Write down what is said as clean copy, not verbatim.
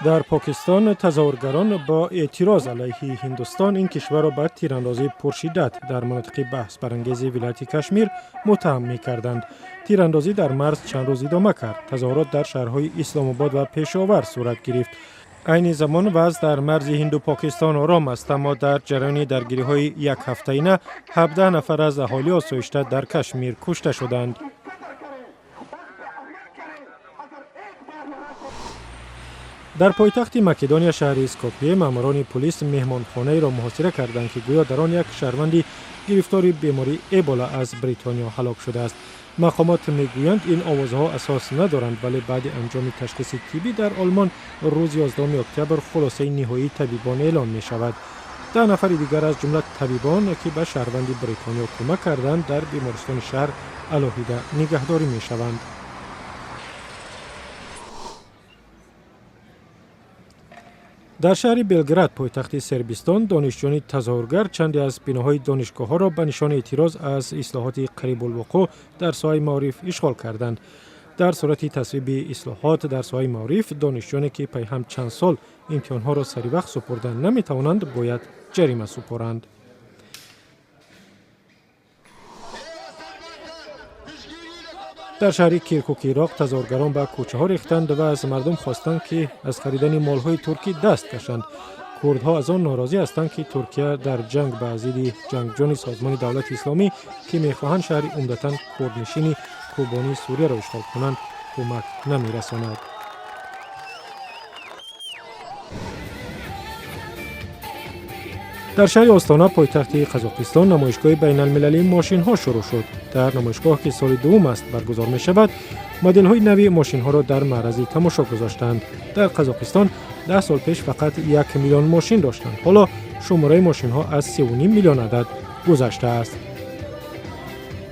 در پاکستان تظاهرگران با اعتراض علیه هندوستان این کشور را به تیراندازی پرشدت در مناطق بحث برانگیز ولایت کشمیر متهم می‌کردند. تیراندازی در مرز چند روز ادامه کرد. تظاهرات در شهرهای اسلام آباد و پشاور صورت گرفت. عین زمان وضع در مرز هند و پاکستان آرام است، اما در جریان درگیری‌های یک هفته‌ای 17 نفر از اهالی آسایشته در کشمیر کشته شدند. در پایتخت مکدونیا شهر سکوپیه ماموران پلیس مهمانخانه را محاصره کردند که گویا در آن یک شهروندی گرفتار بیماری ایبولا از بریتانیا هلاک شده است. مقامات میگویند این آوازها اساس ندارند، ولی بعد انجام تشخیص طبی در آلمان روز 11 اکتبر خلاصه نهایی طبیبان اعلام می شود. 10 نفر دیگر از جمله طبیبان که به شهروند بریتانیا کمک کردند در بیمارستان شهر الایحه نگهداری می شوند. در شهر بلگراد پایتخت سربستان دانشجویان تظاهرگر چندی از بناهای دانشگاه‌ها را به نشان اعتراض از اصلاحات قریب الوقوع در ساحه معارف اشغال کردند. در صورت تصویب اصلاحات در ساحه معارف دانشجویانی که پی هم چند سال امتحان‌ها را سری وقت سپردند نمی‌توانند باید جریمه سپارند. در شهر کرکوک عراق تظاهرگران به کوچه‌ها ریختند و از مردم خواستند که از خریدن مال‌های ترکی دست کشند. کردها از آن ناراضی هستند که ترکیه در جنگ با ضد جنگجویان سازمان دولت اسلامی که می‌خواهند شهر عمدتاً کردنشین کوبانی سوریه را اشغال کنند کمک نمی‌رساند. در شهر استانا پایتخت قزاقستان نمایشگاه بین المللی ماشین‌ها شروع شد. در نمایشگاه که سال دوم است برگزار می شود، مدل‌های نوی ماشین‌ها را در معرض تماشا گذاشتند. در قزاقستان 10 سال پیش فقط 1 میلیون ماشین داشتند. حالا شماره ماشین‌ها از 3.5 میلیون عدد گذشته است.